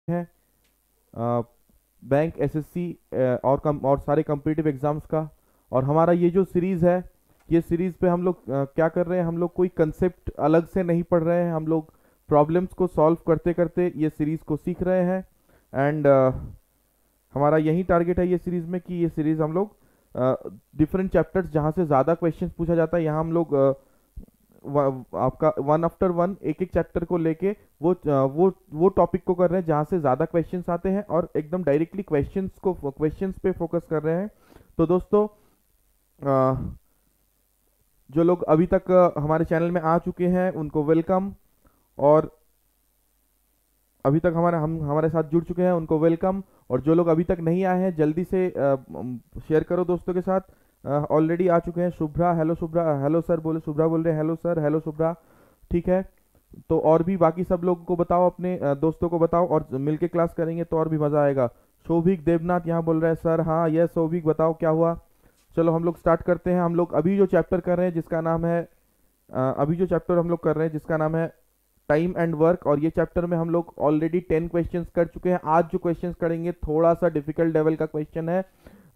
हैं bank, SSC और सारे कम्पिटिटिव एग्जाम्स का। और हमारा ये जो सीरीज़ है, ये सीरीज़ पे हम लोग क्या कर रहे हैं, हम लोग कोई कंसेप्ट अलग से नहीं पढ़ रहे हैं, हम लोग प्रॉब्लम्स को सॉल्व करते करते ये सीरीज़ को सीख रहे हैं। एंड हमारा यही टारगेट है ये सीरीज़ में कि ये सीरीज़ हम लोग डिफरेंट चैप्टर्स जहाँ से ज़्यादा क्वेश्चंस पूछा जाता है, यहाँ हम लोग आपका वन आफ्टर वन एक एक चैप्टर को लेके वो टॉपिक को कर रहे हैं जहाँ से ज़्यादा क्वेश्चंस आते हैं और एकदम डायरेक्टली क्वेश्चंस पे फोकस कर रहे हैं। तो दोस्तों जो लोग अभी तक हमारे चैनल में आ चुके हैं उनको वेलकम, और अभी तक हमारे साथ जुड़ चुके हैं उनको वेलकम, और जो लोग अभी तक नहीं आए हैं जल्दी से शेयर करो दोस्तों के साथ। ऑलरेडी आ चुके हैं Shubhra, hello Shubhra, hello sir बोले, शुभ्रा बोल रहे हैं हेलो सर, हेलो शुभ्रा, ठीक है। तो और भी बाकी सब लोगों को बताओ, अपने दोस्तों को बताओ, और मिलके क्लास करेंगे तो और भी मज़ा आएगा। शोभिक देवनाथ यहाँ बोल रहे हैं सर, हाँ यस शोभिक बताओ क्या हुआ। चलो हम लोग स्टार्ट करते हैं। हम लोग अभी जो चैप्टर कर रहे हैं जिसका नाम है अभी जो चैप्टर हम लोग कर रहे हैं जिसका नाम है टाइम एंड वर्क, और ये चैप्टर में हम लोग ऑलरेडी 10 क्वेश्चंस कर चुके हैं। आज जो क्वेश्चंस करेंगे थोड़ा सा डिफिकल्ट लेवल का क्वेश्चन है,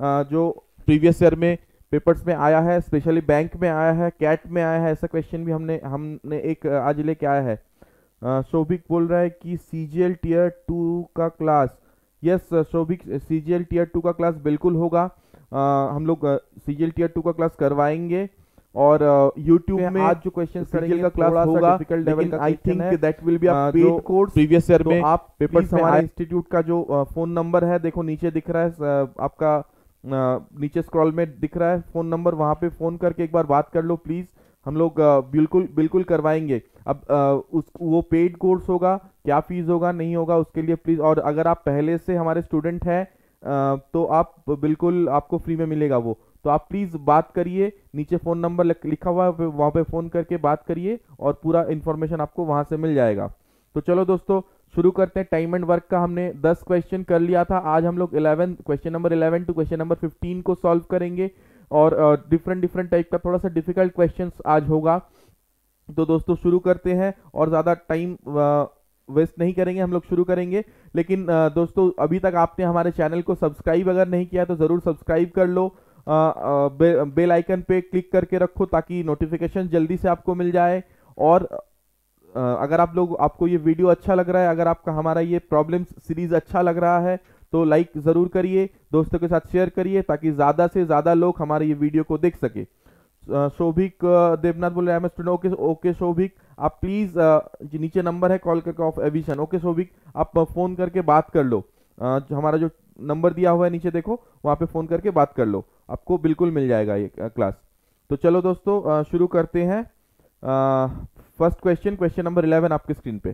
जो प्रीवियस ईयर में पेपर्स में आया है, स्पेशली बैंक में आया है, कैट में आया है, ऐसा क्वेश्चन भी हमने एक आज लेके आया है। शोभिक बोल रहा है कि सीजीएल टीयर 2 का class, yes Shobhik CGL tier 2 का क्लास बिल्कुल होगा। हम लोग सीजीएल टीयर 2 का क्लास करवाएंगे, और यूट्यूब में आज जो क्वेश्चन करेंगे का क्लास होगा डिफिकल्ट लेवल का, I think that will be a paid course previous year में। आप पेपर्स हमारे इंस्टीट्यूट का जो फोन नंबर है देखो नीचे दिख रहा है, आपका नीचे स्क्रॉल में दिख रहा है फोन नंबर, वहां पे फोन करके एक बार बात कर लो प्लीज। हम लोग बिल्कुल बिल्कुल करवाएंगे। अब वो पेड कोर्स होगा, क्या फीस होगा नहीं होगा उसके लिए प्लीज, और अगर आप पहले से हमारे स्टूडेंट हैं तो आप बिल्कुल आपको फ्री में मिलेगा वो। तो आप प्लीज बात करिए, नीचे फोन नंबर लिखा हुआ है वहां पे फोन करके बात करिए और पूरा इंफॉर्मेशन आपको वहां से मिल जाएगा। तो चलो दोस्तों शुरू करते हैं। टाइम एंड वर्क का हमने 10 क्वेश्चन कर लिया था, आज हम लोग 11 question number 11 to question number 15 को सॉल्व करेंगे, और डिफरेंट टाइप का थोड़ा सा डिफिकल्ट क्वेश्चंस आज होगा। तो दोस्तों शुरू करते हैं, और ज़्यादा टाइम वेस्ट नहीं करेंगे, हम लोग शुरू करेंगे। लेकिन दोस्तों अभी तक आपने हमारे चैनल को सब्सक्राइब अगर नहीं किया तो ज़रूर सब्सक्राइब कर लो, बेल आइकन पे क्लिक करके रखो ताकि नोटिफिकेशन जल्दी से आपको मिल जाए। और अगर आपको ये वीडियो अच्छा लग रहा है, अगर आपका हमारा ये प्रॉब्लम्स सीरीज अच्छा लग रहा है तो लाइक ज़रूर करिए, दोस्तों के साथ शेयर करिए ताकि ज़्यादा से ज़्यादा लोग हमारे ये वीडियो को देख सके। शोभिक देवनाथ बोल रहे हैं स्टूडेंट, ओके ओके शोभिक आप प्लीज़ नीचे नंबर है कॉल करके ऑफ एविशन, ओके शोभिक आप फ़ोन करके बात कर लो। हमारा जो नंबर दिया हुआ है नीचे देखो, वहाँ पे फ़ोन करके बात कर लो, आपको बिल्कुल मिल जाएगा ये क्लास। तो चलो दोस्तों शुरू करते हैं। फर्स्ट क्वेश्चन, क्वेश्चन नंबर 11 आपके स्क्रीन पे।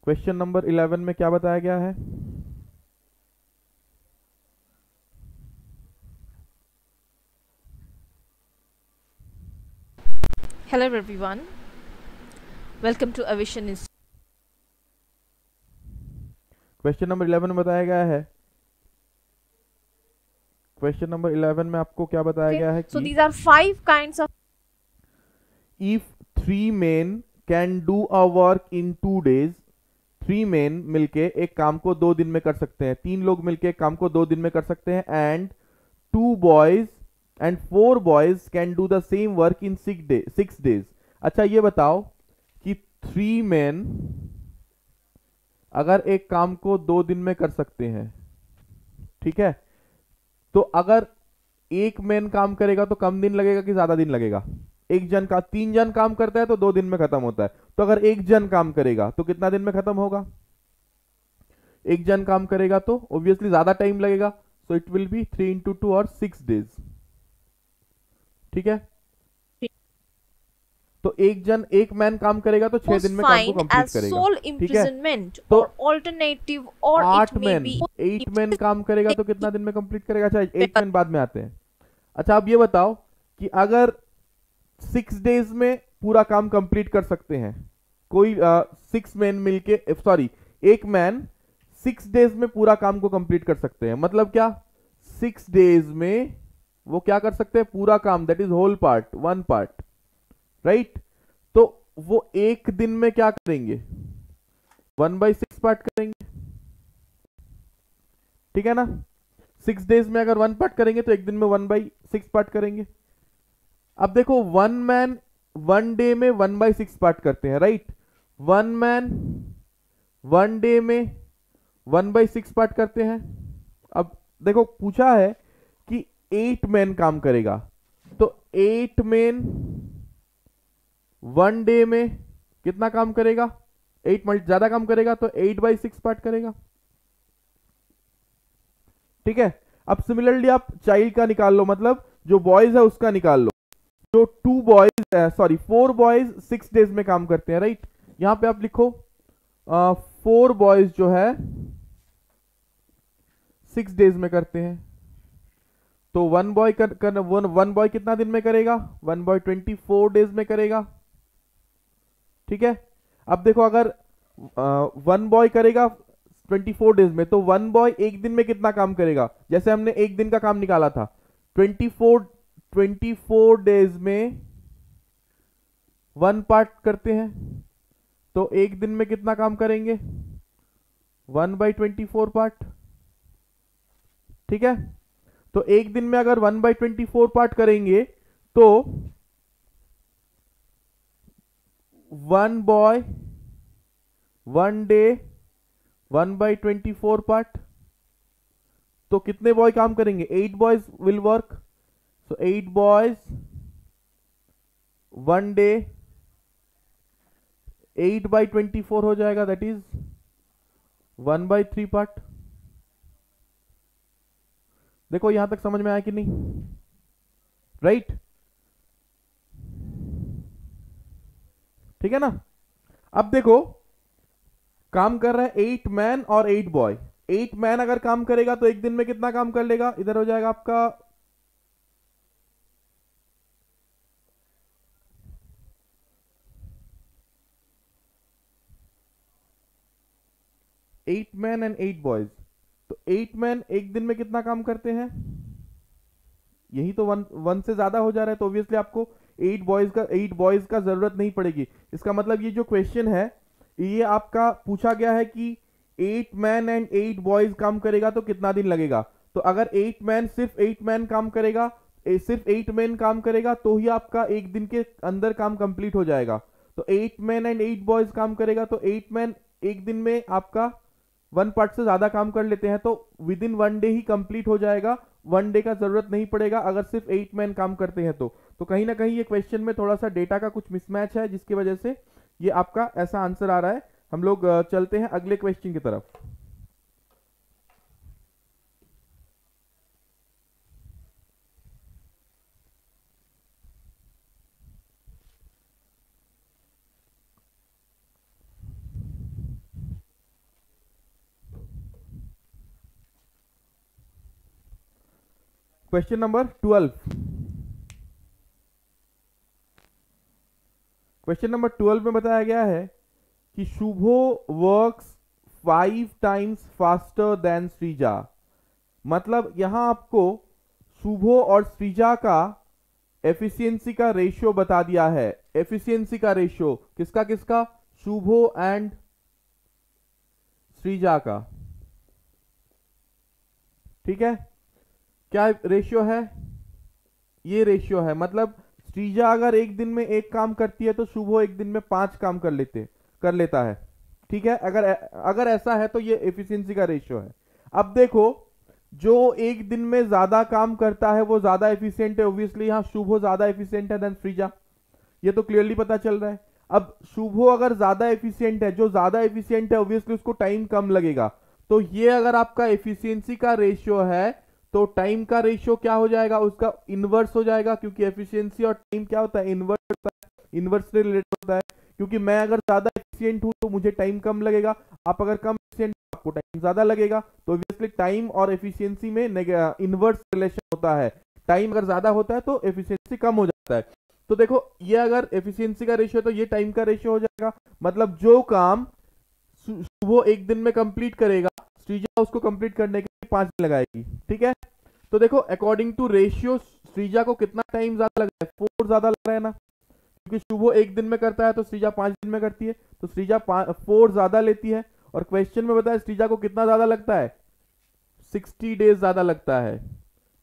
क्वेश्चन नंबर 11 में क्या बताया गया है? Hello everyone, welcome to Avision Institute. Question number 11 में बताया गया है, क्वेश्चन नंबर 11 में आपको क्या बताया गया है So कि these are 5 kinds of if 3 men can do a work in 2 days, 3 men मिलके एक काम को 2 दिन में कर सकते हैं, 3 लोग मिलके एक काम को 2 दिन में कर सकते हैं, and 2 boys and 4 boys can do the same work in 6 days। अच्छा ये बताओ कि 3 men अगर एक काम को 2 दिन में कर सकते हैं, ठीक है, तो अगर एक मैन काम करेगा तो कम दिन लगेगा कि ज्यादा दिन लगेगा? एक जन का 3 जन काम करता है तो 2 दिन में खत्म होता है, तो अगर एक जन काम करेगा तो कितना दिन में खत्म होगा? एक जन काम करेगा तो ऑब्वियसली ज्यादा टाइम लगेगा, so it will be 3 into 2 और 6 days, ठीक है। तो एक मैन काम करेगा तो 6 दिन में काम को कंप्लीट करेगा, soul ठीक है। imprisonment तो or alternative or it 8 may man be 8 man काम करेगा तो कितना दिन में कंप्लीट करेगा? अच्छा 8 मैन बाद में आते हैं। अच्छा अब ये बताओ कि अगर 6 days में पूरा काम कंप्लीट कर सकते हैं, कोई 6 मैन मिलके, सॉरी एक मैन 6 days में पूरा काम को कंप्लीट कर सकते हैं, मतलब क्या 6 days में वो क्या कर सकते हैं? पूरा काम, that is whole part, one part, right. तो वो एक दिन में क्या करेंगे, 1/6 पार्ट करेंगे, ठीक है ना। 6 डेज में अगर 1 पार्ट करेंगे तो एक दिन में 1/6 पार्ट करेंगे। अब देखो 1 मैन 1 डे में 1/6 पार्ट करते हैं, राइट। 1 मैन 1 डे में 1/6 पार्ट करते हैं। अब देखो पूछा है कि 8 मैन काम करेगा, तो 8 मैन 1 डे में कितना काम करेगा, 8 मल्टी ज्यादा काम करेगा तो 8/6 पार्ट करेगा, ठीक है। अब सिमिलरली आप चाइल्ड का निकाल लो, मतलब जो बॉयज है उसका निकाल लो। जो 4 बॉयज 6 डेज में काम करते हैं, राइट। यहां पे आप लिखो 4 बॉयज जो है 6 डेज में करते हैं, तो 1 बॉय वन बॉय कितना दिन में करेगा, 1 बॉय 24 डेज में करेगा, ठीक है। अब देखो अगर 1 बॉय करेगा 24 डेज में, तो 1 बॉय एक दिन में कितना काम करेगा, जैसे हमने एक दिन का काम निकाला था, 24 डेज में 1 पार्ट करते हैं, तो एक दिन में कितना काम करेंगे, 1/24 पार्ट, ठीक है। तो एक दिन में अगर 1/24 पार्ट करेंगे तो 1 बॉय 1 डे 1/24 पार्ट, तो कितने बॉय काम करेंगे, 8 boys will work, so 8 boys 1 day 8/24 हो जाएगा, दैट इज 1/3 पार्ट। देखो यहां तक समझ में आया कि नहीं, राइट, ठीक है ना। अब देखो काम कर रहा है 8 मैन और 8 बॉय। 8 मैन अगर काम करेगा तो एक दिन में कितना काम कर लेगा, इधर हो जाएगा आपका 8 मैन एंड 8 बॉयज, तो 8 मैन एक दिन में कितना काम करते हैं, यही तो वन से ज्यादा हो जा रहा है, तो ऑब्वियसली आपको 8 बॉयज का जरूरत नहीं पड़ेगी। इसका मतलब ये जो क्वेश्चन है ये आपका पूछा गया है कि 8 मैन एंड 8 बॉयज काम करेगा तो कितना दिन लगेगा। तो अगर 8 मैन सिर्फ 8 मैन काम करेगा, सिर्फ 8 मैन काम करेगा तो ही आपका एक दिन के अंदर काम कंप्लीट हो जाएगा। तो 8 मैन एंड 8 बॉयज काम करेगा तो 8 मैन एक दिन में आपका 1 पार्ट से ज्यादा काम कर लेते हैं, तो with in 1 day he complete हो जाएगा, 1 डे का जरूरत नहीं पड़ेगा अगर सिर्फ 8 मैन काम करते हैं तो कहीं ना कहीं ये क्वेश्चन में थोड़ा सा डेटा का कुछ मिसमैच है, जिसकी वजह से ये आपका ऐसा आंसर आ रहा है। हम लोग चलते हैं अगले क्वेश्चन की तरफ। Question number 12। क्वेश्चन नंबर 12 में बताया गया है कि Shubho works 5 times faster than Sreeja. मतलब यहां आपको शुभो और श्रीजा का एफिशिएंसी का रेशियो बता दिया है। एफिशिएंसी का रेशियो किसका किसका, शुभो एंड श्रीजा का, ठीक है। क्या रेशियो है, ये रेशियो है, मतलब श्रीजा अगर एक दिन में 1 काम करती है तो शुभो एक दिन में 5 काम कर लेता है, ठीक है। अगर ऐसा है तो ये एफिशिएंसी का रेशियो है। अब देखो जो एक दिन में ज्यादा काम करता है वो ज्यादा एफिशिएंट है, ऑब्वियसली यहां शुभो ज्यादा एफिशिएंट है देन श्रीजा, ये तो क्लियरली पता चल रहा है। अब शुभो अगर ज्यादा एफिशिएंट है, जो ज्यादा एफिशिएंट है ऑब्वियसली उसको टाइम कम लगेगा, तो ये अगर आपका एफिशिएंसी का रेशियो है तो टाइम का रेशियो क्या हो जाएगा, उसका इनवर्स हो जाएगा, क्योंकि एफिशिएंसी और टाइम क्या होता है, इनवर्स होता है, इनवर्स से रिलेटेड होता है। क्योंकि मैं अगर ज्यादा एफिशिएंट हूं तो मुझे टाइम कम लगेगा, आप अगर कम एफिशिएंट आपको टाइम ज्यादा लगेगा, तो ऑब्वियसली टाइम और एफिशिएंसी में इनवर्स रिलेशन होता है। टाइम अगर ज्यादा होता है तो एफिशिएंसी कम हो जाता है। तो देखो ये अगर एफिशिएंसी का रेशियो तो ये टाइम का रेशियो हो जाएगा, मतलब जो काम वो एक दिन में कंप्लीट करेगा श्रीजा उसको कंप्लीट करने के लिए 5 दिन लगाएगी, ठीक है। तो देखो अकॉर्डिंग टू रेशियो श्रीजा को कितना टाइम ज्यादा लग रहा है, 4 ज्यादा लग रहा है ना, क्योंकि शुभो एक दिन में करता है तो श्रीजा 5 दिन में करती है, तो श्रीजा 4 ज्यादा लेती है। और क्वेश्चन में बताया श्रीजा को कितना ज्यादा लगता है, 60 डेज ज्यादा लगता है।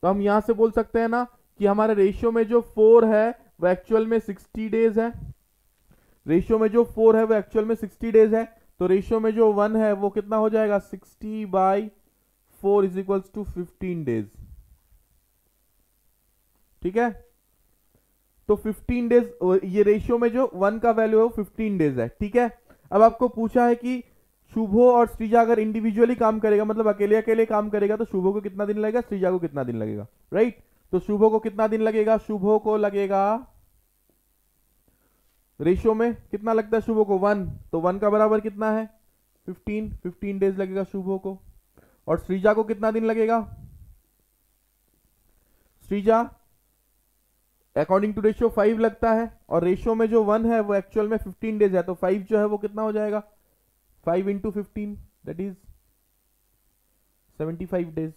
तो हम यहां से बोल सकते हैं ना कि हमारे रेशियो में जो 4 है वो एक्चुअल में 60 डेज है। रेशियो में जो 4 है वो एक्चुअल में 60 डेज है। तो रेशियो में जो 1 है वो कितना हो जाएगा, 60/4 = 15 डेज। ठीक है, तो 15 डेज, ये रेशियो में जो 1 का वैल्यू है वो 15 डेज है। ठीक है, अब आपको पूछा है कि शुभो और श्रीजा अगर इंडिविजुअली काम करेगा, मतलब अकेले अकेले काम करेगा, तो शुभो को कितना दिन लगेगा, श्रीजा को कितना दिन लगेगा, राइट। तो शुभो को कितना दिन लगेगा, शुभो को लगेगा रेशियो में कितना लगता है शुभो को, 1, तो 1 का बराबर कितना है, 15 डेज लगेगा शुभो को। और श्रीजा को कितना दिन लगेगा, श्रीजा अकॉर्डिंग टू रेशियो 5 लगता है, और रेशियो में जो 1 है वो एक्चुअल में 15 डेज है, तो 5 जो है वो कितना हो जाएगा, 5 × 15 दैट इज 75 डेज।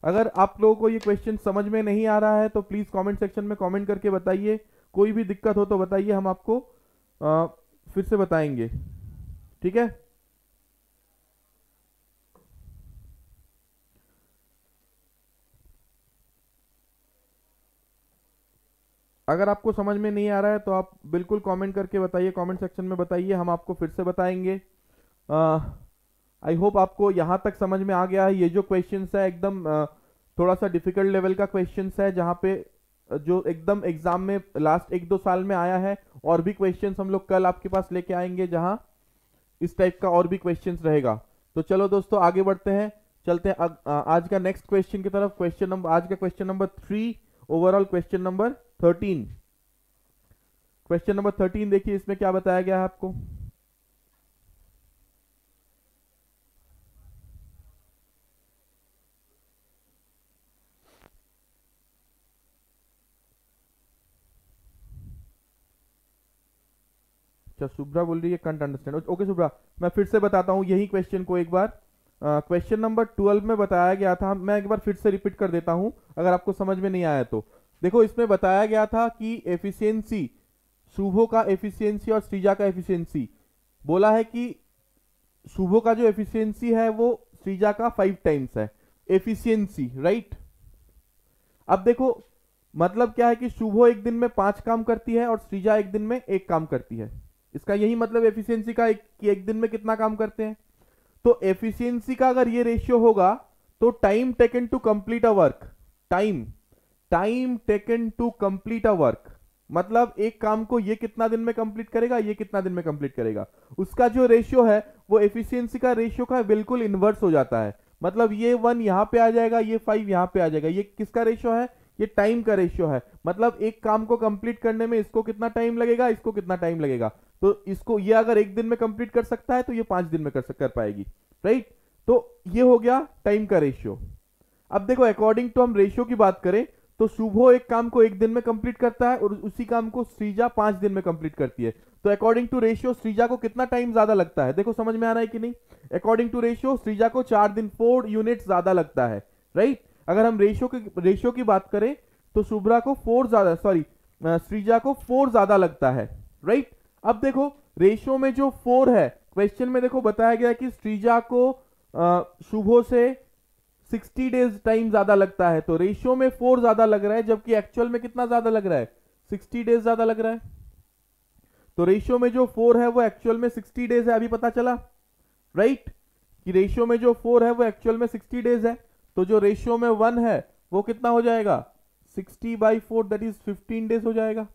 अगर आप लोगों को ये क्वेश्चन समझ में नहीं आ रहा है तो प्लीज कमेंट सेक्शन में कमेंट करके बताइए, कोई भी दिक्कत हो तो बताइए, हम आपको फिर से बताएंगे। ठीक है, अगर आपको समझ में नहीं आ रहा है तो आप बिल्कुल कमेंट करके बताइए, कमेंट सेक्शन में बताइए, हम आपको फिर से बताएंगे। आई होप आपको यहाँ तक समझ में आ गया है। ये जो क्वेश्चंस है एकदम थोड़ा सा डिफिकल्ट लेवल का क्वेश्चंस है, जहाँ पे जो एकदम एग्जाम में लास्ट 1-2 साल में आया है, और भी क्वेश्चंस हम लोग कल आपके पास लेके आएंगे जहाँ इस टाइप का और भी क्वेश्चंस रहेगा। तो चलो दोस्तों आगे बढ़ते हैं, चलते हैं आज का नेक्स्ट क्वेश्चन की तरफ। आज का question number 3, overall question number 13। Question number 13 देखिए, इसमें क्या बताया गया है आपको। अच्छा, शुभ्रा बोल रही है कांट अंडरस्टैंड। ओके शुभ्रा, मैं फिर से बताता हूं यही क्वेश्चन को एक बार। क्वेश्चन नंबर 12 में बताया गया था, मैं एक बार फिर से रिपीट कर देता हूं अगर आपको समझ में नहीं आया तो। देखो, इसमें बताया गया था कि एफिशिएंसी, शुभो का एफिशिएंसी और श्रीजा का एफिशिएंसी, बोला है कि शुभो का जो एफिशिएंसी है वो श्रीजा का 5 टाइम्स है एफिशिएंसी, राइट। अब देखो मतलब क्या है कि शुभो एक दिन में 5 काम करती है और श्रीजा एक दिन में 1 काम करती है। इसका यही मतलब एफिशिएंसी का कि एक दिन में कितना काम करते हैं। तो एफिशिएंसी का अगर ये रेशियो होगा तो time taken to complete a work, time taken to complete a work, मतलब एक काम को ये कितना दिन में कंप्लीट करेगा, ये कितना दिन में कंप्लीट करेगा, उसका जो रेशियो है वो एफिशिएंसी का रेशियो का बिल्कुल इनवर्स हो जाता है। मतलब ये 1 यहां पे आ जाएगा, ये 5 यहां पे आ जाएगा। ये किसका रेशियो है, ये टाइम का रेशियो है। मतलब एक काम को कंप्लीट करने में इसको कितना टाइम लगेगा, इसको कितना टाइम लगेगा। तो इसको ये अगर एक दिन में कंप्लीट कर सकता है तो ये 5 दिन में कर पाएगी, राइट। तो ये हो गया टाइम का रेशियो। अब देखो, अकॉर्डिंग टू हम रेशियो की बात करें तो शुभो एक काम को एक दिन में कंप्लीट करता है और उसी काम को श्रीजा 5 दिन में कंप्लीट करती है। तो अकॉर्डिंग टू रेशियो श्रीजा को कितना टाइम ज्यादा लगता है, देखो समझ में आ रहा है कि नहीं। अकॉर्डिंग टू रेशियो श्रीजा को 4 दिन 4 यूनिट ज्यादा लगता है, राइट। अगर हम रेशियो की बात करें तो श्रीजा को 4 ज्यादा लगता है, राइट। अब देखो रेशियो में जो 4 है, क्वेश्चन में देखो बताया गया कि श्रीजा को शुभो से 60 डेज टाइम ज्यादा लगता है। तो रेशियो में 4 ज्यादा लग रहा है, जबकि एक्चुअल में कितना ज्यादा लग रहा है, 60 डेज ज्यादा लग रहा है। तो रेशियो में जो 4 है वो एक्चुअल में 60 डेज है, अभी पता चला, राइट, कि रेशियो में जो 4 है वो एक्चुअल में 60 डेज है। तो जो रेशियो में 1 है वो कितना हो जाएगा, 60/4 दैट इज 15 डेज हो जाएगा।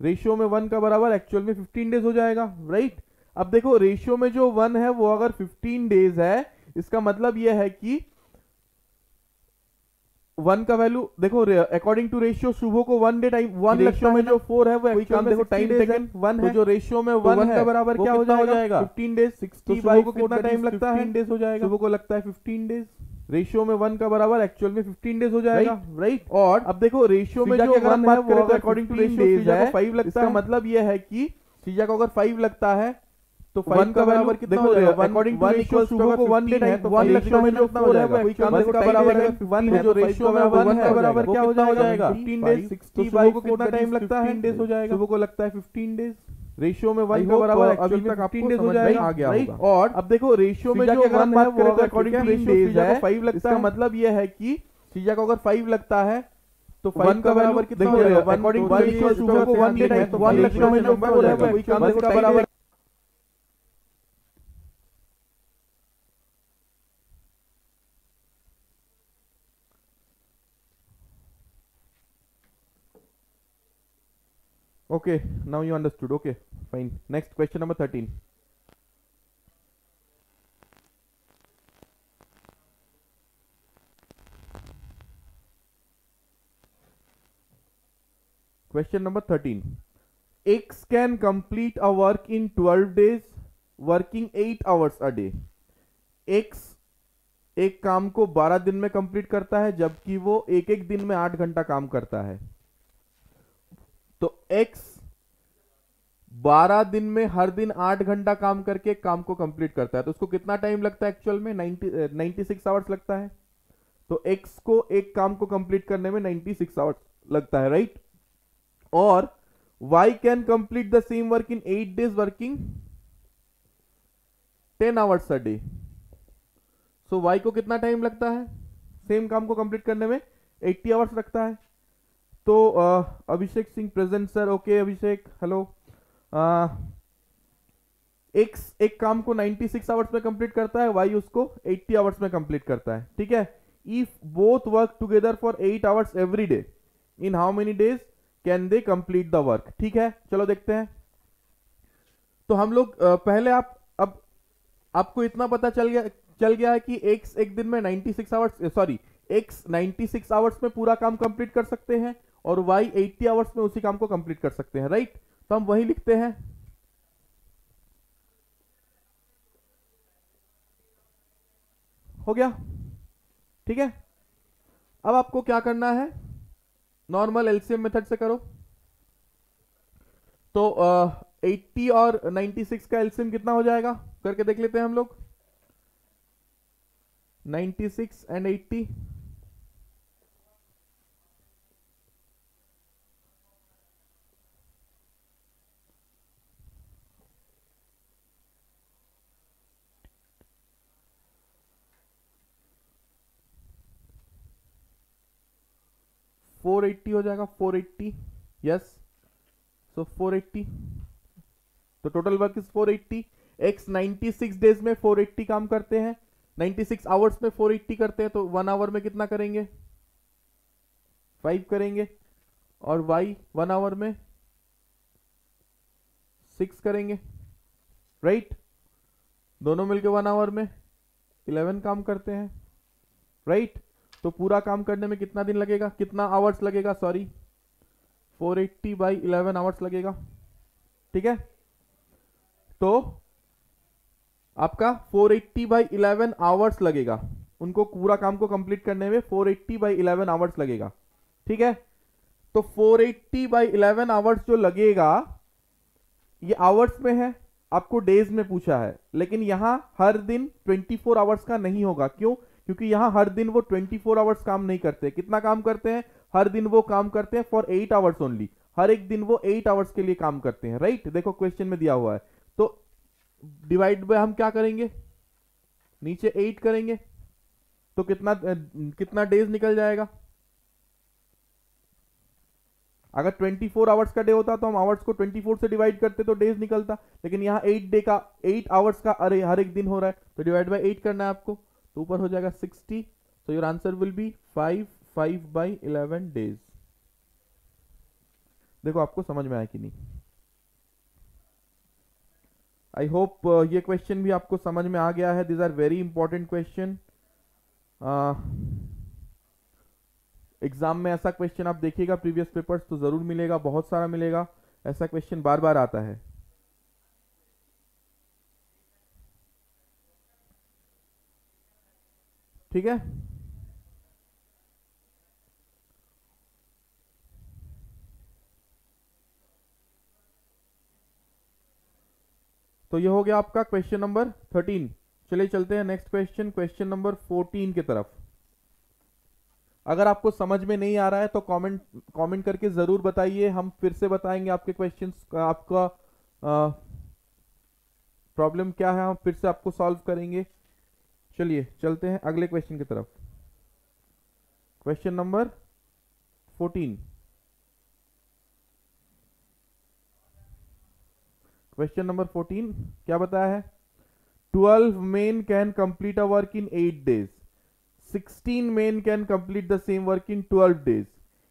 रेशियो में 1 का बराबर एक्चुअल में 15 डेज हो जाएगा, राइट। अब देखो रेशियो में जो 1 है वो अगर 15 डेज है, इसका मतलब यह है कि 1 का वैल्यू देखो, अकॉर्डिंग टू रेशियो शुभो को 1 डे टाइम, 1 रेशियो में जो 4 है वो एक्चुअल में देखो टाइम टेकन 1 है। तो जो रेशियो में 1 है का बराबर क्या हो जाएगा, 15 डेज। 60/4 को कितना टाइम लगता है, 15 डेज हो जाएगा। शुभो को लगता है 15 डेज। रेशियो में 1 का बराबर एक्चुअल में 15 डेज हो जाएगा, राइट। और अब देखो रेशियो में जो 1 है वो अकॉर्डिंग टू रेशियो श्रीजा को 5 लगता है। मतलब यह है कि श्रीजा को अगर 5 लगता है तो तो 5 का बराबर कितना हो जाएगा? अकॉर्डिंग टू रेशियो सुबह को 1 देना है तो 1 रेशियो में जो 4 है वो एक्चुअली का बराबर है 1 है, जो रेशियो में 1 का बराबर क्या हो जाएगा? 15 डेज। 60 बाय 4 कितना टाइम लगता है? 15 डेज हो जाएगा। सुबह को लगता है 15 डेज। रेशियो में 1 का बराबर अभी तक 15 डेज हो जाएगा, आ गया होगा। और अब देखो रेशियो में जो 1 है वो अकॉर्डिंग टू रेशियो को 5 लगता है, मतलब ये है कि सीजा को अगर 5 लगता है तो 5 का बराबर कितना हो जाएगा? अकॉर्डिंग टू रेशियो सुबह को 1 देना है तो 1 रेशियो में जो 4 है वो एक्चुअली का बराबर। Okay, now you understood. Okay, fine. Next question number 13. Question number 13. X can complete a work in 12 days, working 8 hours a day. X एक काम को 12 दिन में कंप्लीट करता है जबकि वो एक एक दिन में 8 घंटा काम करता है। तो X 12 दिन में हर दिन 8 घंटा काम करके काम को कंप्लीट करता है, तो उसको कितना टाइम लगता है? एक्चुअल में 96 आवर्स लगता है। तो X को एक काम को कंप्लीट करने में 96 आवर्स लगता है, राइट? और Y can complete the same work in 8 days working 10 hours a day. So Y को कितना टाइम लगता है सेम काम को कंप्लीट करने में? 80 आवर्स लगता है। तो Abhishek Singh present sir. Okay अभिषेक, हेलो। X एक काम को 96 आवर्स में कंप्लीट करता है, Y उसको 80 आवर्स में कंप्लीट करता है, ठीक है? If both work together for 8 hours every day, in how many days can they complete the work? ठीक है, चलो देखते हैं। तो हम लोग पहले अब आपको इतना पता चल गया है कि X एक दिन में 96 आवर्स, सॉरी X 96 आवर्स में पूरा काम कंप्लीट कर सकते हैं और Y 80 आवर्स में उसी काम को कंप्लीट कर सकते हैं, राइट? तो हम वही लिखते हैं। हो गया, ठीक है? अब आपको क्या करना है? नॉर्मल एलसीएम मेथड से करो। तो 80 और 96 का एलसीएम कितना हो जाएगा करके देख लेते हैं हम लोग। 96 एंड 80, $480 हो जाएगा। 480, यस। सो 480, तो total work is 480। X 96 days में 480 काम करते हैं, 96 आवर्स में 480 करते हैं, तो 1 आवर में कितना करेंगे? 5 करेंगे। और Y 1 आवर में 6 करेंगे, राइट? दोनों मिलके 1 आवर में 11 काम करते हैं, राइट? तो पूरा काम करने में कितना दिन लगेगा, कितना आवर्स लगेगा? सॉरी, 480 बाई 11 आवर्स लगेगा, ठीक है? तो आपका 480 बाई 11 आवर्स लगेगा, उनको पूरा काम को कंप्लीट करने में 480 बाई 11 आवर्स लगेगा, ठीक है? तो 480 बाई 11 आवर्स जो लगेगा, ये आवर्स में है, आपको डेज में पूछा है, लेकिन यहां हर दिन 24 आवर्स का नहीं होगा। क्यों? क्योंकि यहां हर दिन वो 24 आवर्स काम नहीं करते। कितना काम करते हैं? हर दिन वो काम करते हैं फॉर 8 आवर्स ओनली। हर एक दिन वो 8 आवर्स के लिए काम करते हैं, राइट? देखो क्वेश्चन में दिया हुआ है। तो डिवाइड बाय हम क्या करेंगे? नीचे 8 करेंगे तो कितना डेज निकल जाएगा? अगर 24 आवर्स का डे होता तो हम आवर्स को 24 से डिवाइड करते तो डेज निकलता, लेकिन यहाँ 8 आवर्स का अरे हर एक दिन हो रहा है, तो डिवाइड बाय 8 करना है आपको, तो ऊपर हो जाएगा 60। So your answer will be 5 by 11 days. देखो आपको समझ में आया कि नहीं? आई होप ये क्वेश्चन भी आपको समझ में आ गया है। This are very important question. Exam में ऐसा क्वेश्चन आप देखिएगा, प्रीवियस पेपर्स तो जरूर मिलेगा, बहुत सारा मिलेगा। ऐसा क्वेश्चन बार बार आता है। ठीक है, तो ये हो गया आपका क्वेश्चन नंबर 13। चलिए चलते हैं नेक्स्ट क्वेश्चन, क्वेश्चन नंबर 14 की तरफ। अगर आपको समझ में नहीं आ रहा है तो कमेंट करके जरूर बताइए, हम फिर से बताएंगे आपके क्वेश्चंस, आपका प्रॉब्लम क्या है हम फिर से आपको सॉल्व करेंगे। चलिए चलते हैं अगले क्वेश्चन की तरफ, क्वेश्चन नंबर 14। क्वेश्चन नंबर 14 क्या बताया है? 12 men can complete a work in 8 days. 16 men can complete the same work in 12 days.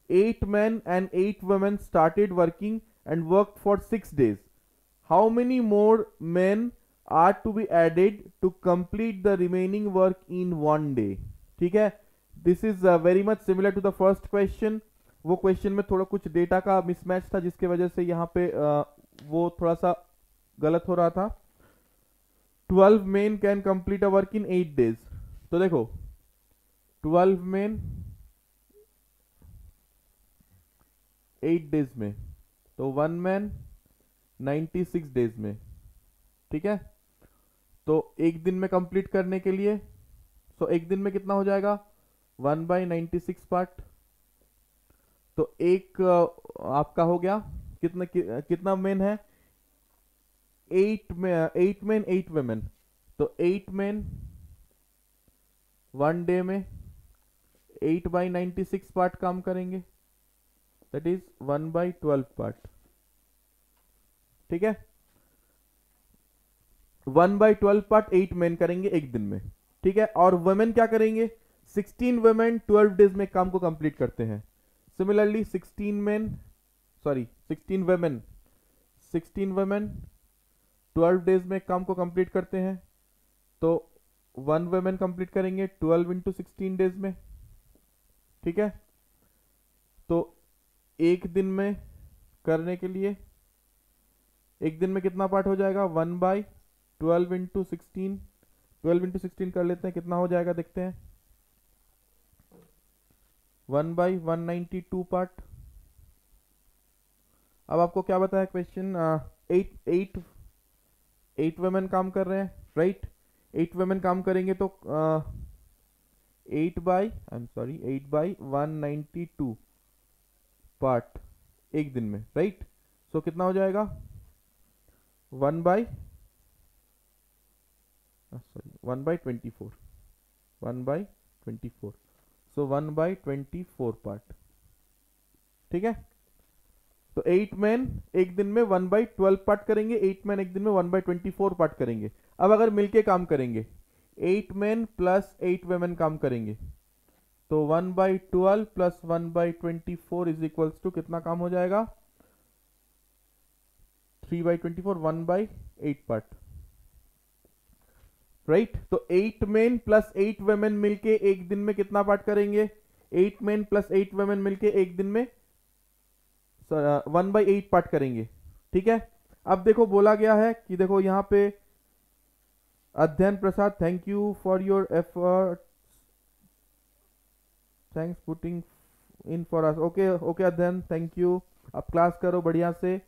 8 men and 8 women started working and worked for 6 days. How many more men are to be added to complete the remaining work in 1 day? ठीक है, this is very much similar to the first question. वो question में थोड़ा कुछ data का mismatch था जिसके वजह से यहाँ पे वो थोड़ा सा गलत हो रहा था। 12 men can complete a work in 8 days। तो देखो 12 men 8 days में, तो 1 man 96 days में, ठीक है। तो एक दिन में कंप्लीट करने के लिए, तो एक दिन में कितना हो जाएगा? 1/96 पार्ट। तो एक आपका हो गया कितना मेन है? 8 men 8 women। तो 8 men 1 डे में 8/96 पार्ट काम करेंगे, दैट इज 1/12 पार्ट, ठीक है। 1/12 पार्ट 8 men करेंगे एक दिन में, ठीक है। और वुमेन क्या करेंगे? 16 वुमेन 12 डेज में काम को कंप्लीट करते हैं। सिमिलरली 16 वुमेन 12 डेज में काम को कंप्लीट करते हैं, तो 1 वुमेन कंप्लीट करेंगे 12 इंटू 16 डेज में, ठीक है। तो एक दिन में करने के लिए एक दिन में कितना पार्ट हो जाएगा? 1/12 इंटू 16, 12 इंटू 16 कर लेते हैं, कितना हो जाएगा देखते हैं। 1/192 पार्ट। अब आपको क्या बताया क्वेश्चन? 8 वुमेन काम कर रहे हैं, राइट। 8 वुमेन काम करेंगे तो 8/192 पार्ट एक दिन में, राइट। सो कितना हो जाएगा? 1/24 सो 1/24 पार्ट, ठीक है। तो 8 मैन एक दिन में 1/12 पार्ट करेंगे, 8 मैन एक दिन में 1/24 पार्ट करेंगे। अब अगर मिलके काम करेंगे, 8 मैन प्लस 8 वुमेन काम करेंगे, तो 1/12 प्लस 1/24 इज इक्वल्स टू कितना काम हो जाएगा? 3/24, 1/8 पार्ट, राइट। तो 8 मेन प्लस 8 वुमेन मिलके एक दिन में कितना पार्ट करेंगे? 8 मेन प्लस 8 वुमेन मिलके एक दिन में 1/8 पार्ट करेंगे, ठीक है। अब देखो बोला गया है कि देखो यहां पे Adhyayan Prasad, thank you for your effort, thanks putting in for us. Okay Adhyayan, thank you. अब क्लास करो बढ़िया से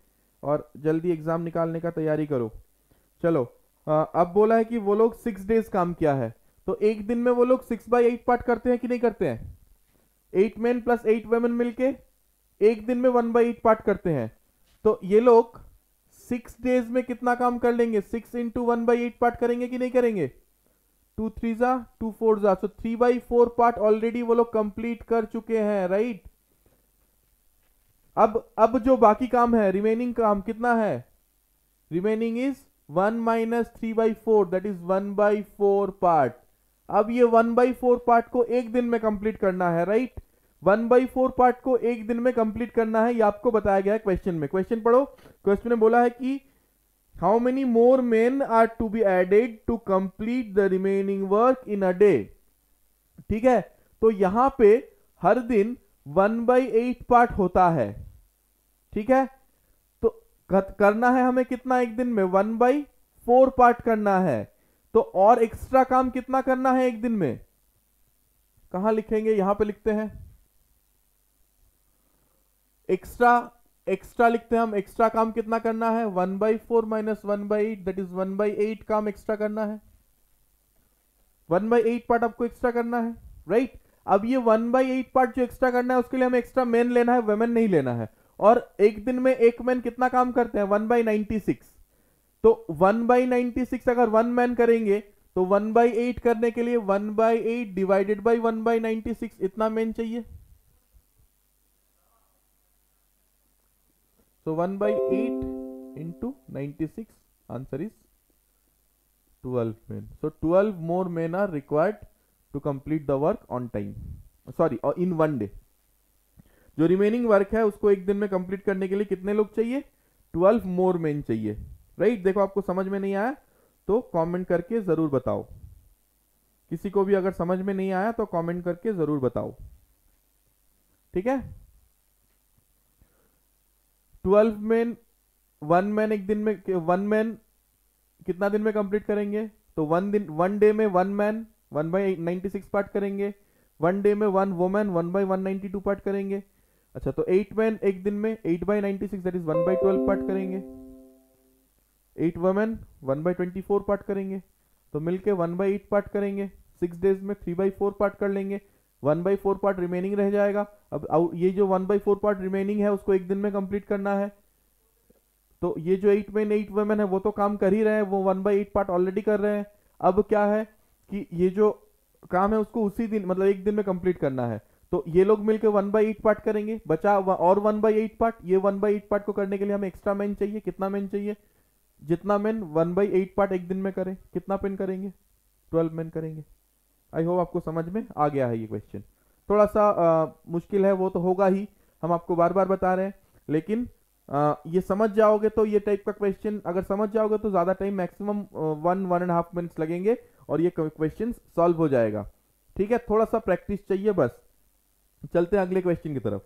और जल्दी एग्जाम निकालने का तैयारी करो। चलो अब बोला है कि वो लोग 6 डेज काम किया है, तो एक दिन में वो लोग 6/8 पार्ट करते हैं कि नहीं करते हैं? 8 मेन प्लस 8 वुमेन मिलके एक दिन में 1/8 पार्ट करते हैं, तो ये लोग 6 डेज में कितना काम कर लेंगे? 6 इंटू 1/8 पार्ट करेंगे कि नहीं करेंगे? 2 3 जा 2 4 जा, सो 3/4 पार्ट ऑलरेडी वो लोग कंप्लीट कर चुके हैं, राइट। अब जो बाकी काम है, रिमेनिंग काम कितना है? Remaining is 1 minus 3/4, that is 1/4 part. अब ये 1/4 पार्ट को एक दिन में कंप्लीट करना है, राइट। 1/4 पार्ट को एक दिन में कंप्लीट करना है, ये आपको बताया गया है क्वेश्चन में। क्वेश्चन पढ़ो, क्वेश्चन में बोला है कि how many more men are to be added to complete the remaining work in a day, ठीक है। तो यहां पे हर दिन 1/8 पार्ट होता है, ठीक है। तो करना है हमें कितना एक दिन में? 1/4 पार्ट करना है। तो और एक्स्ट्रा काम कितना करना है एक दिन में? कहां लिखेंगे? यहां पे लिखते हैं एक्स्ट्रा एक्स्ट्रा लिखते हैं हम, एक्स्ट्रा काम कितना करना है, 1/4 माइनस 1/8 दैट इज 1/8 काम एक्स्ट्रा करना है, 1/8 पार्ट आपको एक्स्ट्रा करना है, राइट। अब ये 1/8 पार्ट जो एक्स्ट्रा करना है उसके लिए हमें एक्स्ट्रा मैन लेना है, वुमेन नहीं लेना है। और एक दिन में एक मैन कितना काम करते हैं, 1/96। तो 1/96 अगर 1 मैन करेंगे तो 1/8 करने के लिए 1/8 डिवाइडेड बाई 1/96 इतना मैन चाहिए। So 1/8 into 96 answer is 12 men. So 12 more men are required to complete the work on time. Sorry, or in one day. जो रिमेनिंग वर्क है उसको एक दिन में कंप्लीट करने के लिए कितने लोग चाहिए, 12 मोर मेन चाहिए, राइट। देखो आपको समझ में नहीं आया तो कमेंट करके जरूर बताओ, किसी को भी अगर समझ में नहीं आया तो कमेंट करके जरूर बताओ, ठीक है। 12 मैन, 1 मैन एक दिन में, 1 मैन कितना दिन में कंप्लीट करेंगे, तो 1 डे में 1 मैन 1/96 पार्ट करेंगे, 1 डे में 1 वुमेन 1/192 पार्ट करेंगे। अच्छा, तो 8 मैन एक दिन में 8/96 दैट इज 1/12 पार्ट करेंगे, 8 वुमेन 1/24 पार्ट करेंगे, तो मिलके 1/8 पार्ट करेंगे। 6 डेज में 3/4 पार्ट कर लेंगे, 1/4 पार्ट रिमेनिंग रह जाएगा। अब ये जो 1/4 पार्ट रिमेनिंग है उसको एक दिन में कंप्लीट करना है। तो ये जो 8 मैन 8 वुमेन है वो तो काम कर ही रहे हैं, वो 1/8 पार्ट ऑलरेडी कर रहे हैं। अब क्या है कि ये जो काम है उसको उसी दिन मतलब एक दिन में कंप्लीट करना है, तो ये लोग मिलकर 1/8 पार्ट करेंगे, बचा और 1/8 पार्ट। ये 1/8 पार्ट को करने के लिए हमें एक्स्ट्रा मैन चाहिए, कितना मैन चाहिए, जितना मैन 1/8 पार्ट एक दिन में करें, कितना पेन करेंगे, 12 मैन करेंगे। आई होप आपको समझ में आ गया है। ये क्वेश्चन थोड़ा सा मुश्किल है, वो तो होगा ही, हम आपको बार बार बता रहे हैं, लेकिन ये समझ जाओगे तो ये टाइप का क्वेश्चन अगर समझ जाओगे तो ज्यादा टाइम मैक्सिमम 1-1.5 मिनट्स लगेंगे और ये क्वेश्चन सॉल्व हो जाएगा, ठीक है। थोड़ा सा प्रैक्टिस चाहिए बस। चलते हैं अगले क्वेश्चन की तरफ।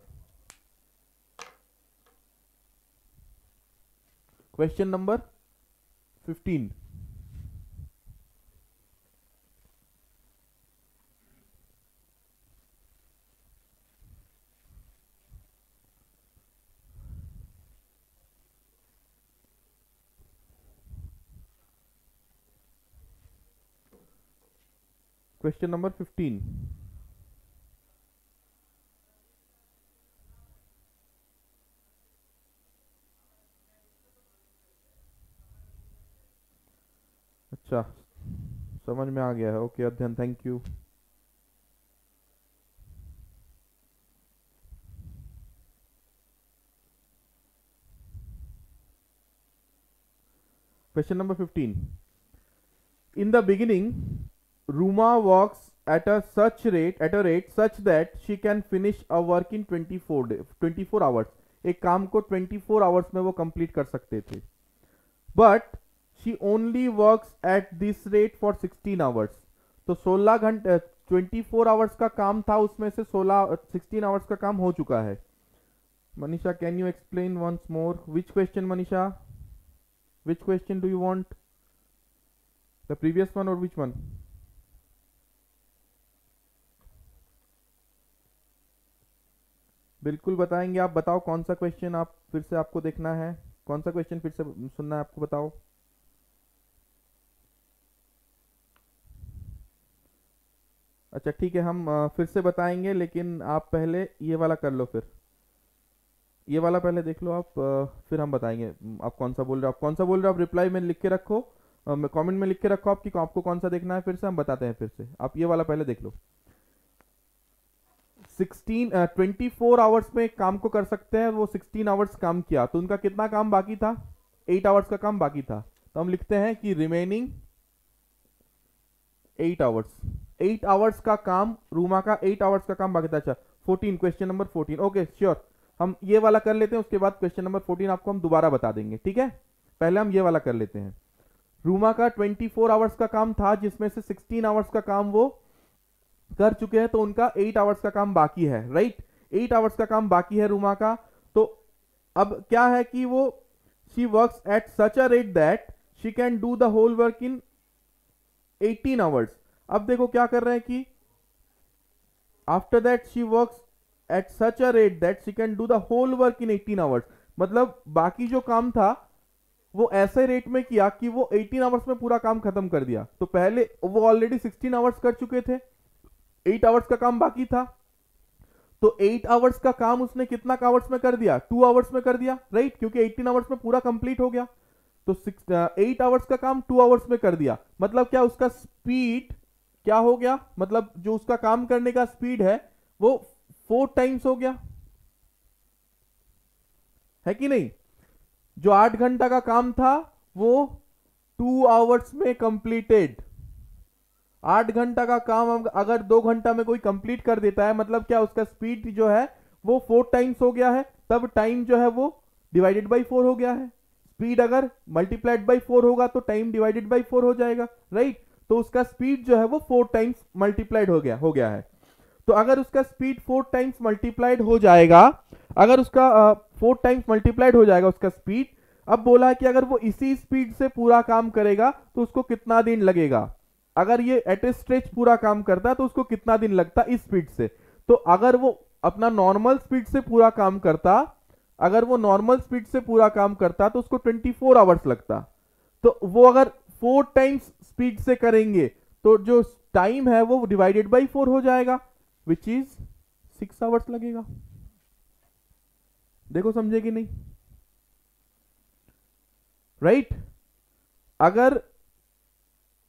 Question number 15। Question number 15। अच्छा, समझ में आ गया है, okay Adhyayan, thank you. Question number 15. In the beginning, Ruma walks at a rate such that she can finish a work in 24 hours. एक काम को 24 hours में वो complete कर सकते थे. But she only works at this rate for 16 hours. तो 16 घंटे 24 hours का काम था, उसमें से 16 hours का काम हो चुका है. Manisha, can you explain once more? Which question, Manisha? Which question do you want? The previous one or which one? बिल्कुल बताएंगे आप, बताओ कौन सा क्वेश्चन आप फिर से आपको देखना है, कौन सा क्वेश्चन फिर से सुनना है आपको, बताओ। अच्छा ठीक है, हम फिर से बताएंगे, लेकिन आप पहले ये वाला कर लो, फिर ये वाला पहले देख लो आप, फिर हम बताएंगे आप कौन सा बोल रहे हो। आप कौन सा बोल रहे हो आप रिप्लाई में लिख के रखो, कमेंट में लिख के रखो आपकी आपको कौन सा देखना है, फिर से हम बताते हैं। फिर से आप ये वाला पहले देख लो। 24 आवर्स में एक काम को कर सकते हैं, वो 16 आवर्स काम किया, तो उनका कितना काम बाकी था, 8 आवर्स का काम बाकी था। तो हम लिखते हैं कि रिमेनिंग 8 आवर्स, 8 आवर्स का काम, रूमा का 8 आवर्स का काम बाकी था। अच्छा 14, क्वेश्चन नंबर 14, ओके श्योर, हम ये वाला कर लेते हैं, उसके बाद क्वेश्चन नंबर 14 आपको हम दोबारा बता देंगे, ठीक है। पहले हम ये वाला कर लेते हैं। रूमा का 24 आवर्स का काम था, जिसमें से 16 आवर्स का काम वो कर चुके हैं, तो उनका 8 आवर्स का काम बाकी है, राइट। 8 आवर्स का काम बाकी है रूमा का। तो अब क्या है कि वो she works at such a rate that she can do the whole work in 18 hours. अब देखो क्या कर रहे हैं कि after that she works at such a rate that she can do the whole work in 18 hours. मतलब बाकी जो काम था वो ऐसे रेट में किया कि वो 18 आवर्स में पूरा काम खत्म कर दिया। तो पहले वो ऑलरेडी 16 आवर्स कर चुके थे, 8 आवर्स का काम बाकी था, तो 8 आवर्स का काम उसने कितना आवर्स में कर दिया, 2 आवर्स में कर दिया, राइट, क्योंकि 18 आवर्स में पूरा कंप्लीट हो गया। तो 8 आवर्स का काम 2 आवर्स में कर दिया। मतलब क्या, उसका स्पीड क्या हो गया, मतलब जो उसका काम करने का स्पीड है वो 4 टाइम्स हो गया, है कि नहीं। जो 8 घंटा का काम था वो 2 आवर्स में कंप्लीटेड। 8 घंटा का काम अगर 2 घंटा में कोई कंप्लीट कर देता है, मतलब क्या, उसका स्पीड जो है वो 4 टाइम्स हो गया है, तब टाइम जो है वो डिवाइडेड बाई 4 हो गया है। स्पीड अगर मल्टीप्लाइड बाई 4 होगा तो टाइम डिवाइडेड बाई 4 हो जाएगा, राइट। तो उसका स्पीड जो है वो 4 टाइम्स मल्टीप्लाइड हो गया है। तो अगर उसका स्पीड 4 टाइम्स मल्टीप्लाइड हो जाएगा, अगर उसका 4 टाइम्स मल्टीप्लाइड हो जाएगा उसका स्पीड, अब बोला है कि अगर वो इसी स्पीड से पूरा काम करेगा तो उसको कितना दिन लगेगा। अगर ये एट ए स्ट्रेच पूरा काम करता तो उसको कितना दिन लगता इस स्पीड से। तो अगर वो अपना नॉर्मल स्पीड से पूरा काम करता, अगर वो नॉर्मल स्पीड से पूरा काम करता तो उसको 24 आवर्स लगता। तो वो अगर 4 टाइम्स स्पीड से करेंगे तो जो टाइम है वो डिवाइडेड बाई 4 हो जाएगा, विच इज 6 आवर्स लगेगा। देखो समझे कि नहीं, राइट। अगर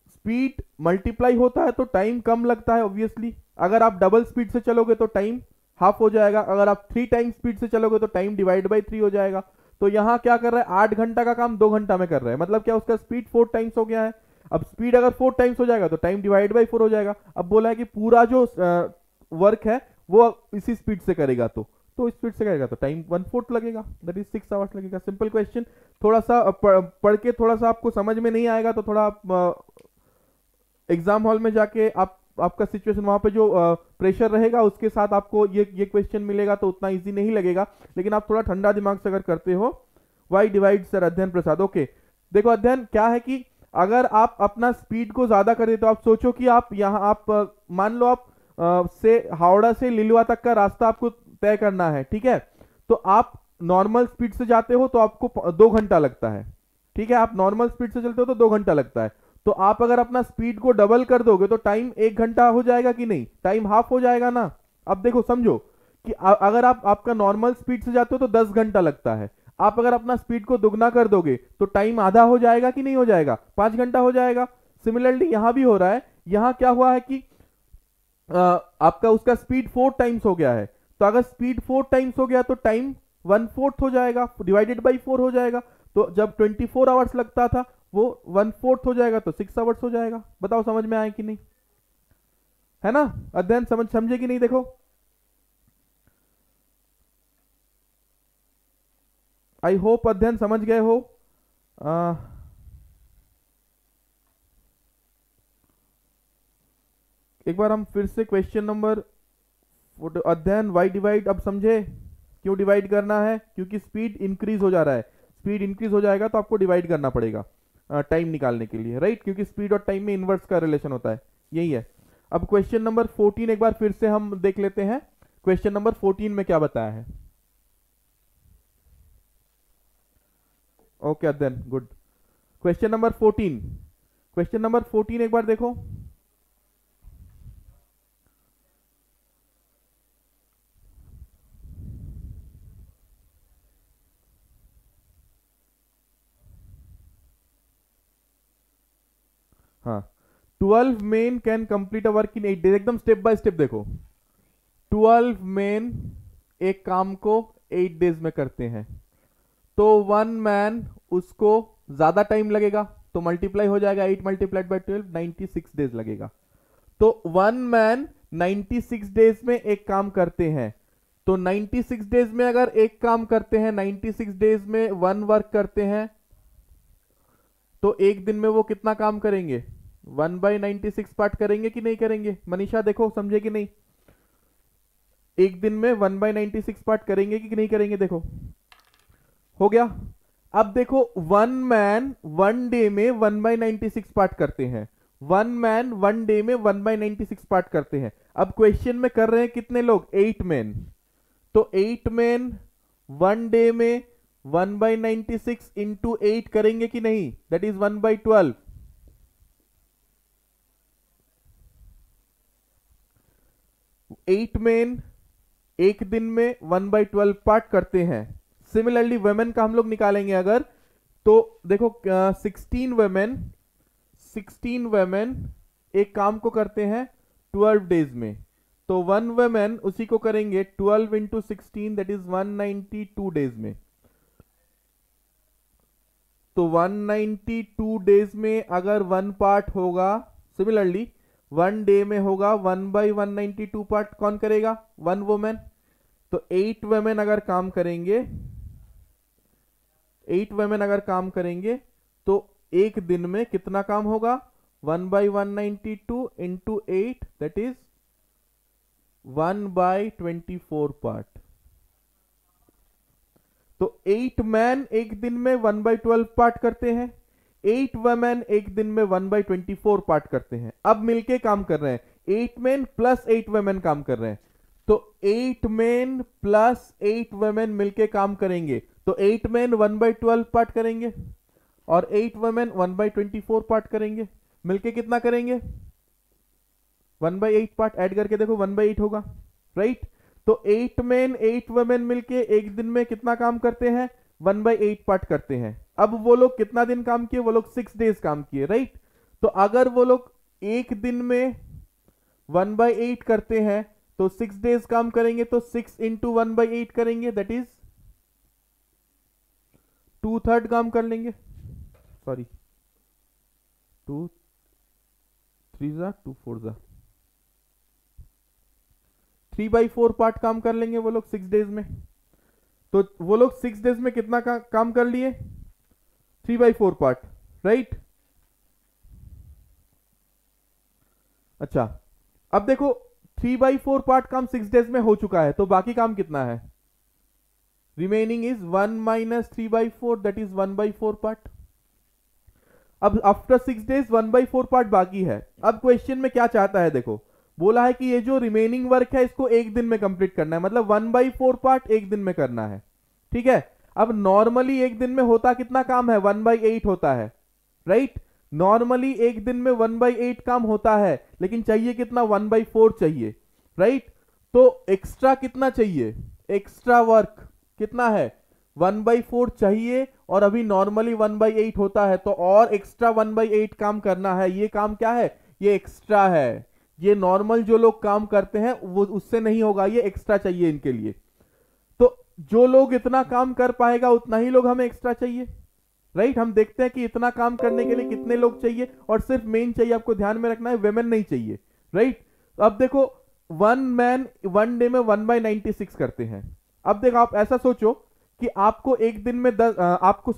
स्पीड मल्टीप्लाई होता है तो टाइम कम लगता है ऑब्वियसली। अगर आप डबल स्पीड से चलोगे तो टाइम हाफ हो जाएगा, अगर आप 3 टाइम स्पीड से चलोगे तो टाइम डिवाइड बाई 3 हो जाएगा। तो यहां क्या कर रहा है, 8 घंटा का काम 2 घंटा में कर रहा है, मतलब क्या, उसका स्पीड 4 टाइम्स हो गया है। अब स्पीड अगर 4 टाइम्स हो जाएगा तो टाइम डिवाइड बाई 4 हो जाएगा। अब बोला है कि पूरा जो वर्क है वो इसी स्पीड से करेगा, तो स्पीड से करेगा तो टाइम 1/4 लगेगा, दैट इज 6 आवर्स लगेगा। Simple question. थोड़ा सा पढ़ के थोड़ा सा आपको समझ में नहीं आएगा तो थोड़ा आप एग्जाम हॉल में जाके आपका सिचुएशन, वहां पे जो प्रेशर रहेगा उसके साथ आपको ये क्वेश्चन मिलेगा तो उतना इजी नहीं लगेगा, लेकिन आप थोड़ा ठंडा दिमाग से अगर करते हो। वाई डिवाइड सर अध्ययन प्रसाद, ओके। देखो अध्ययन क्या है कि अगर आप अपना स्पीड को ज्यादा कर देते हो, आप सोचो कि आप यहाँ आप मान लो आप से हावड़ा से लिलुआ तक का रास्ता आपको तय करना है, ठीक है। तो आप नॉर्मल स्पीड से जाते हो तो आपको 2 घंटा लगता है, ठीक है। आप नॉर्मल स्पीड से चलते हो तो 2 घंटा लगता है। तो आप अगर अपना स्पीड को डबल कर दोगे तो टाइम 1 घंटा हो जाएगा कि नहीं, टाइम हाफ हो जाएगा ना। अब देखो समझो कि अगर आपका नॉर्मल स्पीड से जाते हो तो 10 घंटा लगता है, आप अगर अपना स्पीड को दुगना कर दोगे तो टाइम आधा हो जाएगा कि नहीं हो जाएगा, 5 घंटा हो जाएगा। सिमिलरली यहां भी हो रहा है, यहां क्या हुआ है कि आपका उसका स्पीड 4 टाइम्स हो गया है, तो अगर स्पीड 4 टाइम्स हो गया तो टाइम 1/4 हो जाएगा, डिवाइडेड बाई 4 हो जाएगा। तो जब 24 आवर्स लगता था वो 1/4 हो जाएगा तो 6 आवर्स हो जाएगा। बताओ समझ में आया कि नहीं, है ना। अध्ययन समझे कि नहीं, देखो आई होप अध्ययन समझ गए हो। एक बार हम फिर से क्वेश्चन नंबर अध्ययन वाई डिवाइड, अब समझे क्यों डिवाइड करना है, क्योंकि स्पीड इंक्रीज हो जा रहा है। स्पीड इंक्रीज हो जाएगा तो आपको डिवाइड करना पड़ेगा टाइम निकालने के लिए, राइट, क्योंकि स्पीड और टाइम में इनवर्स का रिलेशन होता है, यही है। अब क्वेश्चन नंबर 14 एक बार फिर से हम देख लेते हैं। क्वेश्चन नंबर 14 में क्या बताया है। ओके अध्ययन, good. Question number 14, question number 14 एक बार देखो। हाँ, 12 main can complete a work in 8 days. एकदम स्टेप बाय स्टेप देखो। 12 मेन एक काम को 8 डेज में करते हैं, तो 1 मैन उसको ज्यादा टाइम लगेगा, तो मल्टीप्लाई हो जाएगा 8 मल्टीप्लाइड बाई 12, 96 डेज लगेगा। तो 1 मैन 96 डेज में एक काम करते हैं, तो 96 डेज में अगर एक काम करते हैं, 96 डेज में 1 वर्क करते हैं, तो एक दिन में वो कितना काम करेंगे, 1/96 पार्ट करेंगे कि नहीं करेंगे। मनीषा देखो समझे कि नहीं, एक दिन में 1/96 पार्ट करेंगे कि नहीं करेंगे, देखो हो गया। अब देखो 1 मैन 1 डे में 1/96 पार्ट करते हैं, 1 मैन 1 डे में 1/96 पार्ट करते हैं। अब क्वेश्चन में कर रहे हैं कितने लोग, 8 मैन, तो 8 मैन 1 डे में 1/96 इंटू 8 करेंगे कि नहीं, दैट इज 1/12। 8 मेन एक दिन में 1/12 पार्ट करते हैं। सिमिलरली वुमेन का हम लोग निकालेंगे अगर, तो देखो 16 वुमेन एक काम को करते हैं 12 डेज में, तो 1 वुमेन उसी को करेंगे 12 इंटू 16 दैट इज 192 डेज में। तो 192 डेज में अगर 1 पार्ट होगा, सिमिलरली 1 डे में होगा 1/192 पार्ट कौन करेगा, 1 वुमेन। तो 8 वुमेन अगर काम करेंगे, 8 वुमेन अगर काम करेंगे तो एक दिन में कितना काम होगा, 1/192 इंटू 8 दैट इज 1/24 पार्ट। तो 8 मैन एक दिन में 1/12 पार्ट करते हैं, 8 वुमेन एक दिन में 1/24 पार्ट करते हैं। अब मिलके काम कर रहे हैं, 8 मैन प्लस 8 वुमेन काम कर रहे हैं, तो 8 मैन प्लस 8 वुमेन मिलके काम करेंगे, तो 8 मैन 1/12 पार्ट करेंगे और 8 वुमेन 1/24 पार्ट करेंगे, मिलके कितना करेंगे, 1/8 पार्ट। ऐड करके देखो 1/8 होगा, राइट। तो 8 मैन 8 वुमेन मिलके एक दिन में कितना काम करते हैं, 1/8 पार्ट करते हैं। अब वो लोग कितना दिन काम किए, वो लोग 6 डेज काम किए, राइट। तो अगर वो लोग एक दिन में 1/8 करते हैं तो 6 डेज काम करेंगे, तो 6 इंटू 1/8 करेंगे दैट इज 2/3 काम कर लेंगे, सॉरी 2 3 2 4 3/4 पार्ट काम कर लेंगे वो लोग 6 डेज में। तो वो लोग 6 डेज में कितना काम कर लिए, 3/4 पार्ट, राइट। अच्छा अब देखो 3/4 पार्ट काम 6 डेज में हो चुका है, तो बाकी काम कितना है, remaining is 1 minus 3/4 that is 1/4 part. अब आफ्टर 6 डेज 1/4 पार्ट बाकी है। अब क्वेश्चन में क्या चाहता है, देखो बोला है कि ये जो रिमेनिंग वर्क है इसको एक दिन में कंप्लीट करना है, मतलब 1/4 पार्ट एक दिन में करना है, ठीक है। अब नॉर्मली एक दिन में होता कितना काम है, 1/8 होता है, राइट। नॉर्मली एक दिन में 1/8 काम होता है, लेकिन चाहिए कितना, 1/4 चाहिए, राइट। तो एक्स्ट्रा कितना चाहिए, एक्स्ट्रा वर्क कितना है, 1/4 चाहिए, और अभी नॉर्मली 1/8 होता है, तो और एक्स्ट्रा 1/8 काम करना है। ये काम क्या है, ये एक्स्ट्रा है, ये नॉर्मल जो लोग काम करते हैं वो उससे नहीं होगा, ये एक्स्ट्रा चाहिए इनके लिए। तो जो लोग इतना काम कर पाएगा उतना ही लोग हमें एक्स्ट्रा चाहिए, राइट। हम देखते हैं कि इतना काम करने के लिए कितने लोग चाहिए, और सिर्फ मेन चाहिए, आपको ध्यान में रखना है, वेमेन नहीं चाहिए, राइट। अब देखो 1 मैन 1 डे में 1/96 करते हैं। अब देखो आप ऐसा सोचो कि आपको एक दिन में आपको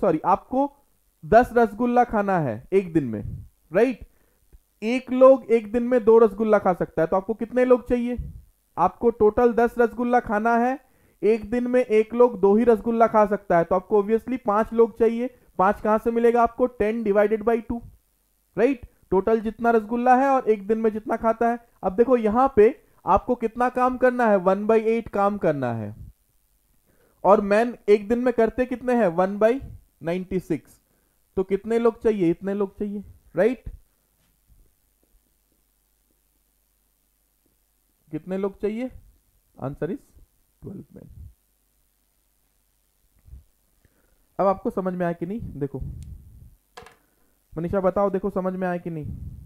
10 रसगुल्ला खाना है एक दिन में, राइट। एक लोग एक दिन में 2 रसगुल्ला खा सकता है, तो आपको कितने लोग चाहिए, आपको टोटल 10 रसगुल्ला खाना है, एक दिन में एक लोग 2 ही रसगुल्ला खा सकता है, तो आपको ऑब्वियसली 5 लोग चाहिए। 5 कहां से मिलेगा आपको, 10 डिवाइडेड बाई 2, राइट। टोटल जितना रसगुल्ला है और एक दिन में जितना खाता है। अब देखो यहां पे आपको कितना काम करना है, 1/8 काम करना है, और मैन एक दिन में करते कितने हैं, 1/96, तो कितने लोग चाहिए, इतने लोग चाहिए, राइट। कितने लोग चाहिए, आंसर इज 12 मैन। अब आपको समझ में आया कि नहीं, देखो मनीषा बताओ, देखो समझ में आया कि नहीं।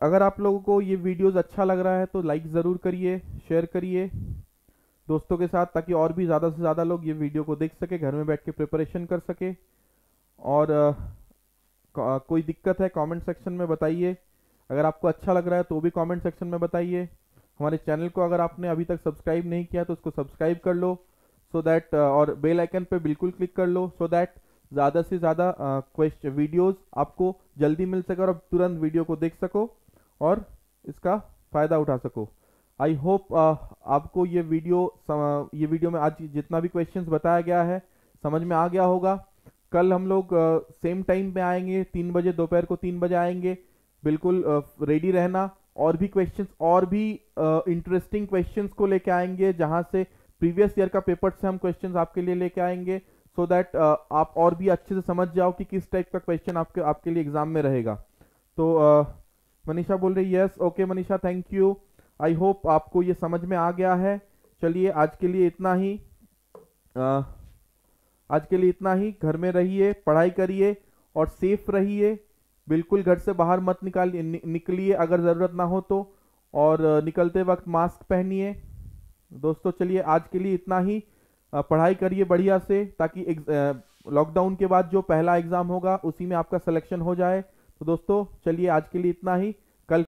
अगर आप लोगों को ये वीडियोस अच्छा लग रहा है तो लाइक ज़रूर करिए, शेयर करिए दोस्तों के साथ, ताकि और भी ज़्यादा से ज़्यादा लोग ये वीडियो को देख सके, घर में बैठ के प्रिपरेशन कर सके। और कोई दिक्कत है कमेंट सेक्शन में बताइए, अगर आपको अच्छा लग रहा है तो भी कमेंट सेक्शन में बताइए। हमारे चैनल को अगर आपने अभी तक सब्सक्राइब नहीं किया तो उसको सब्सक्राइब कर लो, सो दैट और बेल आइकन पे बिल्कुल क्लिक कर लो, सो दैट ज़्यादा से ज़्यादा क्वेश्चन वीडियोस आपको जल्दी मिल सके और आप तुरंत वीडियो को देख सको और इसका फ़ायदा उठा सको। आई होप आपको ये वीडियो में आज जितना भी क्वेश्चंस बताया गया है समझ में आ गया होगा। कल हम लोग सेम टाइम पे आएंगे, 3 बजे, दोपहर को 3 बजे आएंगे। बिल्कुल रेडी रहना। और भी क्वेश्चंस और भी इंटरेस्टिंग क्वेश्चंस को लेके आएंगे, जहां से प्रीवियस ईयर का पेपर से हम क्वेश्चंस आपके लिए लेके आएंगे, सो दैट आप और भी अच्छे से समझ जाओ कि किस टाइप का क्वेश्चन आपके लिए एग्जाम में रहेगा। तो मनीषा बोल रही yes, okay Manisha, thank you. I hope आपको ये समझ में आ गया है। चलिए आज के लिए इतना ही। आज के लिए इतना ही। घर में रहिए, पढ़ाई करिए और सेफ रहिए। बिल्कुल घर से बाहर मत निकलिए अगर ज़रूरत ना हो तो, और निकलते वक्त मास्क पहनिए। दोस्तों चलिए आज के लिए इतना ही। पढ़ाई करिए बढ़िया से, ताकि लॉकडाउन के बाद जो पहला एग्ज़ाम होगा उसी में आपका सिलेक्शन हो जाए। तो दोस्तों चलिए आज के लिए इतना ही।